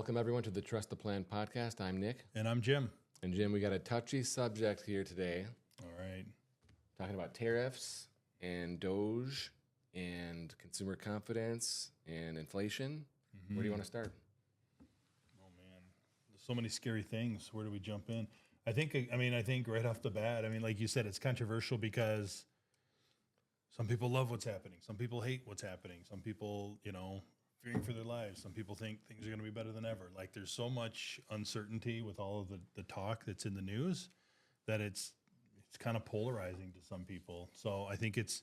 Welcome, everyone, to the Trust the Plan podcast. I'm Nick. And I'm Jim. And Jim, we got a touchy subject here today. All right. Talking about tariffs and Doge and consumer confidence and inflation. Mm-hmm. Where do you want to start? Oh, man. There's so many scary things. Where do we jump in? I think right off the bat, like you said, it's controversial because some people love what's happening. Some people hate what's happening. Some people, fearing for their lives. Some people think things are going to be better than ever. Like, there's so much uncertainty with all of the talk that's in the news that it's kind of polarizing to some people. So I think it's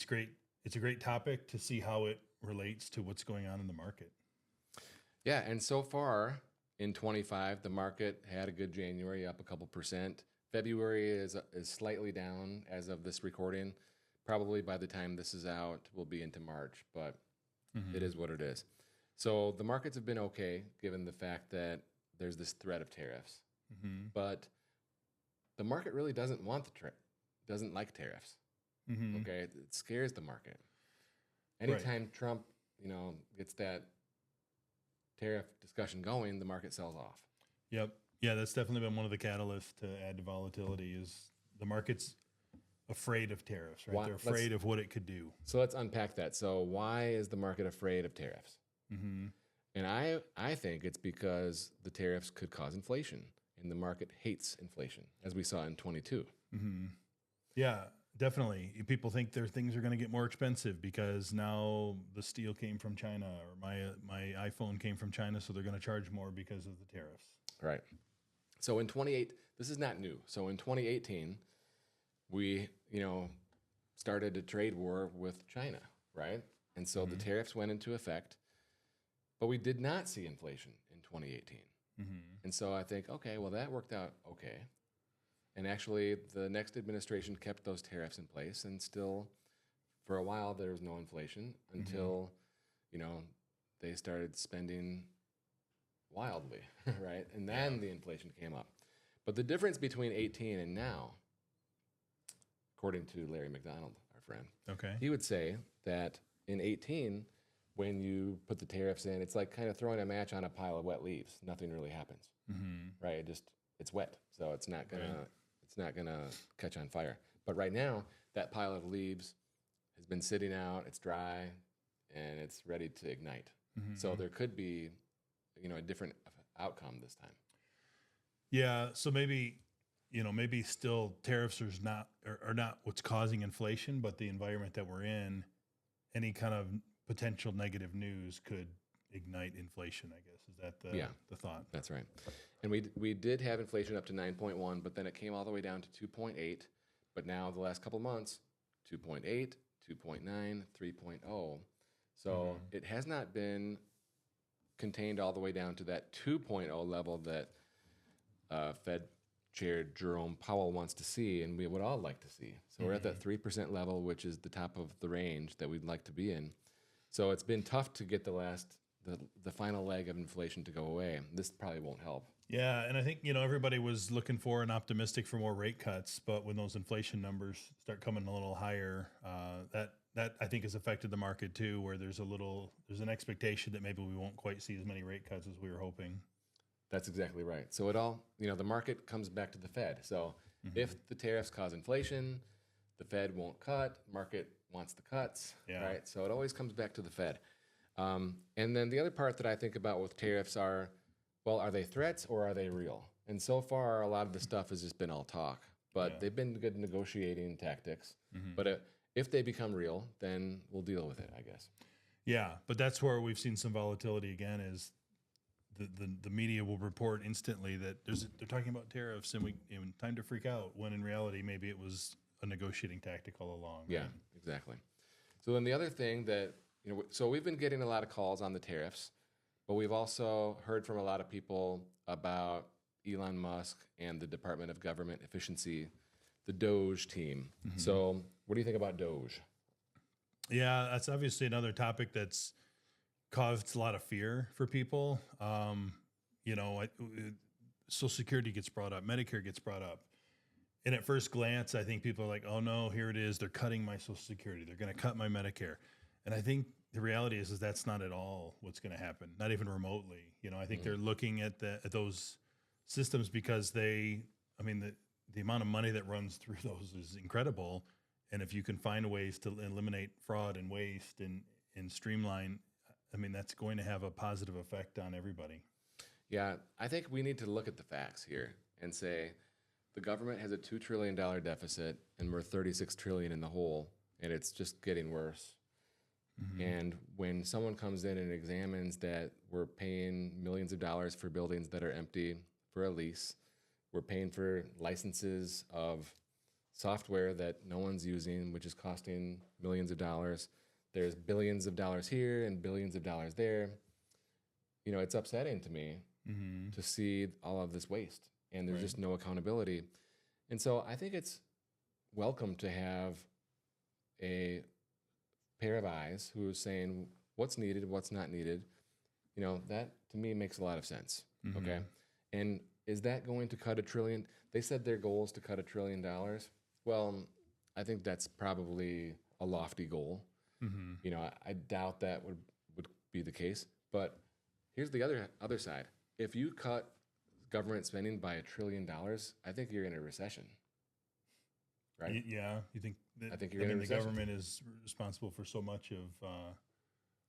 great. It's a great topic to see how it relates to what's going on in the market. Yeah, and so far in 25, the market had a good January, up a couple percent. February is slightly down as of this recording. Probably by the time this is out, we'll be into March, but it is what it is. So the markets have been okay, given the fact that there's this threat of tariffs. Mm-hmm. But the market really doesn't doesn't like tariffs. Mm-hmm. Okay, it scares the market. Anytime Trump, gets that tariff discussion going, the market sells off. Yep. Yeah, that's definitely been one of the catalysts to add to volatility is the market's afraid of tariffs, right? They're afraid of what it could do. So let's unpack that. So why is the market afraid of tariffs? Mm-hmm. And I think it's because the tariffs could cause inflation, and the market hates inflation, as we saw in 22. Mm-hmm. Yeah, definitely. People think their things are going to get more expensive because now the steel came from China, or my iPhone came from China, so they're going to charge more because of the tariffs. Right. So in 28, this is not new. So in 2018, we, started a trade war with China, right? And so the tariffs went into effect, but we did not see inflation in 2018. Mm-hmm. And so I think, okay, well, that worked out okay. And actually, the next administration kept those tariffs in place, and still, for a while, there was no inflation until, they started spending wildly, right? And then the inflation came up. But the difference between 18 and now, according to Larry McDonald, our friend, he would say that in 18, when you put the tariffs in, it's like kind of throwing a match on a pile of wet leaves. Nothing really happens, right? It's wet, so it's not gonna catch on fire. But right now, that pile of leaves has been sitting out. It's dry, and it's ready to ignite. Mm-hmm. So there could be, a different outcome this time. Yeah. So maybe still tariffs are not what's causing inflation, but the environment that we're in, any kind of potential negative news could ignite inflation, I guess. Is that the thought? That's right. And we did have inflation up to 9.1, but then it came all the way down to 2.8. But now the last couple months, 2.8, 2.9, 3.0. So it has not been contained all the way down to that 2.0 level that Fed Chair Jerome Powell wants to see, and we would all like to see. So we're at that 3% level, which is the top of the range that we'd like to be in. So it's been tough to get the final leg of inflation to go away. This probably won't help. Yeah, and I think, everybody was looking for and optimistic for more rate cuts, but when those inflation numbers start coming a little higher, that I think has affected the market too, where there's an expectation that maybe we won't quite see as many rate cuts as we were hoping. That's exactly right. So it all, the market comes back to the Fed. So if the tariffs cause inflation, the Fed won't cut, market wants the cuts, right? So it always comes back to the Fed. And then the other part that I think about with tariffs are they threats or are they real? And so far, a lot of the stuff has just been all talk, but they've been good negotiating tactics. Mm-hmm. But if they become real, then we'll deal with it, I guess. Yeah, but that's where we've seen some volatility again is the media will report instantly that they're talking about tariffs and time to freak out, when in reality maybe it was a negotiating tactic all along. Yeah, right? Exactly. So then the other thing that, so we've been getting a lot of calls on the tariffs, but we've also heard from a lot of people about Elon Musk and the Department of Government Efficiency, the Doge team. Mm-hmm. So what do you think about Doge? Yeah, that's obviously another topic that's caused a lot of fear for people. Social Security gets brought up, Medicare gets brought up. And at first glance, I think people are like, oh no, here it is. They're cutting my Social Security. They're going to cut my Medicare. And I think the reality is that's not at all what's going to happen, not even remotely. I think they're looking at those systems because the amount of money that runs through those is incredible. And if you can find ways to eliminate fraud and waste and streamline, that's going to have a positive effect on everybody. Yeah, I think we need to look at the facts here and say the government has a $2 trillion deficit and we're 36 trillion in the hole, and it's just getting worse. And when someone comes in and examines that we're paying millions of dollars for buildings that are empty for a lease, we're paying for licenses of software that no one's using, which is costing millions of dollars. There's billions of dollars here and billions of dollars there. It's upsetting to me to see all of this waste, and there's just no accountability. And so I think it's welcome to have a pair of eyes who is saying what's needed, what's not needed. That to me makes a lot of sense. Okay. And is that going to cut $1 trillion? They said their goal is to cut $1 trillion. Well, I think that's probably a lofty goal. I doubt that would be the case. But here's the other side. If you cut government spending by $1 trillion, I think you're in a recession. Right? Yeah, you think that, I think you're in a the recession. government is responsible for so much of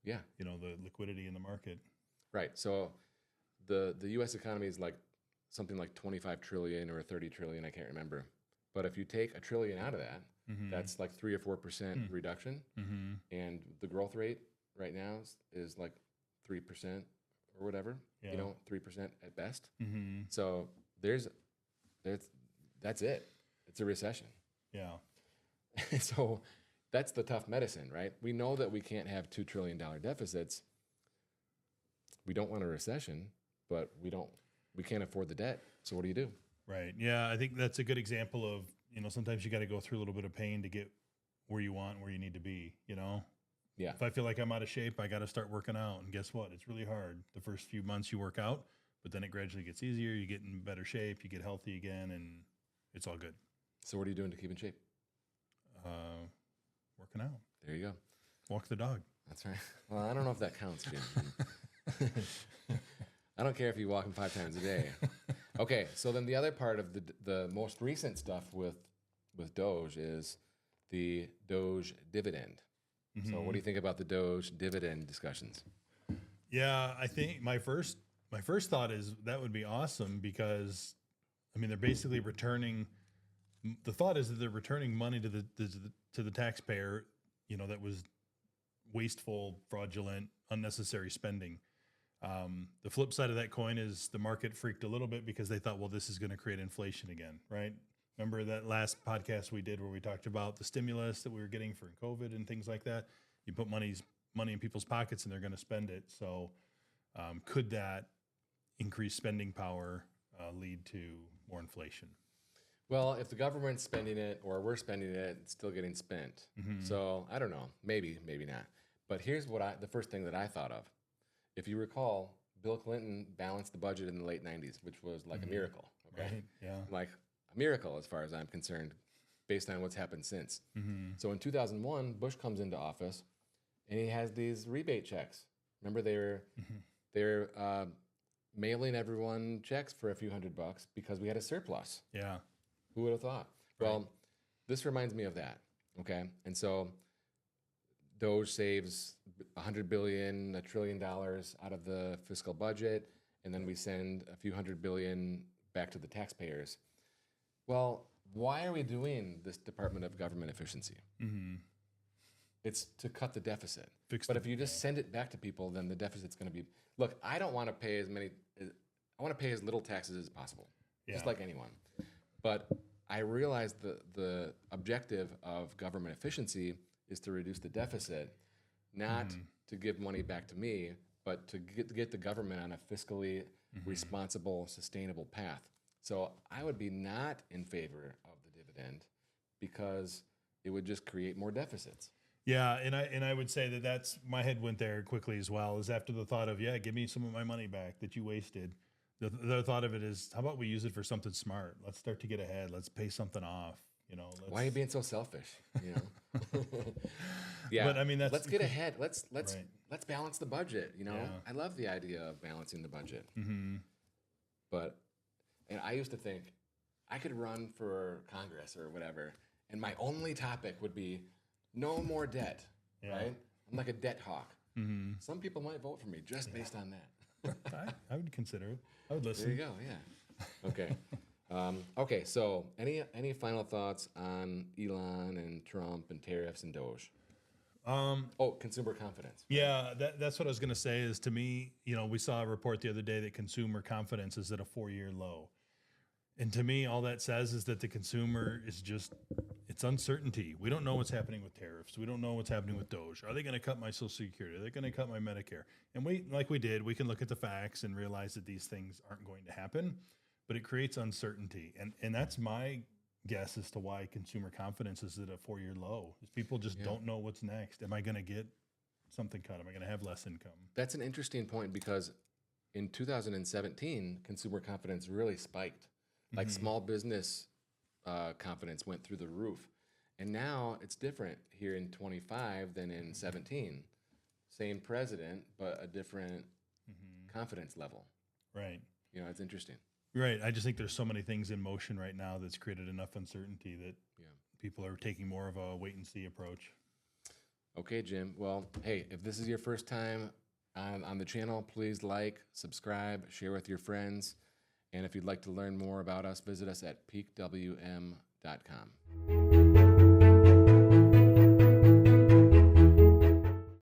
the liquidity in the market. Right. So the US economy is like something like 25 trillion or 30 trillion, I can't remember. But if you take $1 trillion out of that, that's like 3 or 4% reduction. And the growth rate right now is like 3% or whatever, 3% at best. So that's it. It's a recession. Yeah. So that's the tough medicine, right? We know that we can't have $2 trillion deficits. We don't want a recession, but we can't afford the debt. So what do you do? Right. Yeah, I think that's a good example of, sometimes you got to go through a little bit of pain to get where you want, where you need to be, Yeah. If I feel like I'm out of shape, I got to start working out. And guess what? It's really hard. The first few months you work out, but then it gradually gets easier. You get in better shape, you get healthy again, and it's all good. So what are you doing to keep in shape? Working out. There you go. Walk the dog. That's right. Well, I don't know if that counts, Jim. I don't care if you walk them 5 times a day. Okay, so then the other part of the most recent stuff with Doge is the Doge dividend. So what do you think about the Doge dividend discussions? Yeah, I think my first thought is that would be awesome because, they're basically returning. The thought is that they're returning money to the taxpayer, that was wasteful, fraudulent, unnecessary spending. The flip side of that coin is the market freaked a little bit because they thought, well, this is going to create inflation again, right? Remember that last podcast we did where we talked about the stimulus that we were getting for COVID and things like that? You put money in people's pockets and they're going to spend it. So could that increased spending power lead to more inflation? Well, if the government's spending it or we're spending it, it's still getting spent. So I don't know, maybe not. But here's the first thing that I thought of. If you recall, Bill Clinton balanced the budget in the late 90s, which was like a miracle. Okay? Right, yeah. Like a miracle as far as I'm concerned, based on what's happened since. So in 2001, Bush comes into office and he has these rebate checks. Remember they were mailing everyone checks for a few $100 because we had a surplus. Yeah. Who would have thought? Right. Well, this reminds me of that. Okay. And so Doge saves $100 billion, $1 trillion out of the fiscal budget, and then we send a few $100 billion back to the taxpayers. Well, why are we doing this Department of Government Efficiency? It's to cut the deficit. But if you just send it back to people, then the deficit's going to be. Look, I don't want to pay I want to pay as little taxes as possible, just like anyone. But I realize the objective of government efficiency is to reduce the deficit, not to give money back to me, but to get the government on a fiscally responsible, sustainable path. So I would be not in favor of the dividend because it would just create more deficits. Yeah, and I would say that's my head went there quickly as well. Is after the thought of give me some of my money back that you wasted. The thought of it is, how about we use it for something smart? Let's start to get ahead. Let's pay something off. You know, Why are you being so selfish? You know. Yeah, But I mean, that's let's get ahead. Let's Right. balance the budget. You know, Yeah. I love the idea of balancing the budget. Mm-hmm. But and I used to think I could run for Congress or whatever, and my only topic would be no more debt. Yeah. Right? I'm like a debt hawk. Mm-hmm. Some people might vote for me just based on that. I would consider it. I would There listen. you go. Yeah. Okay. Okay. So, any final thoughts on Elon and Trump and tariffs and Doge? Oh, consumer confidence. Yeah, that's what I was going to say is, to me, you know, we saw a report the other day that consumer confidence is at a 4-year low. And to me, all that says is that the consumer is just, it's uncertainty. We don't know what's happening with tariffs. We don't know what's happening with Doge. Are they going to cut my Social Security? Are they going to cut my Medicare? And like we did, we can look at the facts and realize that these things aren't going to happen, but it creates uncertainty. And that's my guess as to why consumer confidence is at a 4-year low. Is people just don't know what's next. Am I going to get something cut? Am I going to have less income? That's an interesting point because in 2017, consumer confidence really spiked. Like small business confidence went through the roof. And now it's different here in 25 than in 17. Same president, but a different confidence level. Right. You know, it's interesting. Right. I just think there's so many things in motion right now that's created enough uncertainty that people are taking more of a wait and see approach. Okay, Jim. Well, hey, if this is your first time on the channel, please like, subscribe, share with your friends. And if you'd like to learn more about us, visit us at peakwm.com.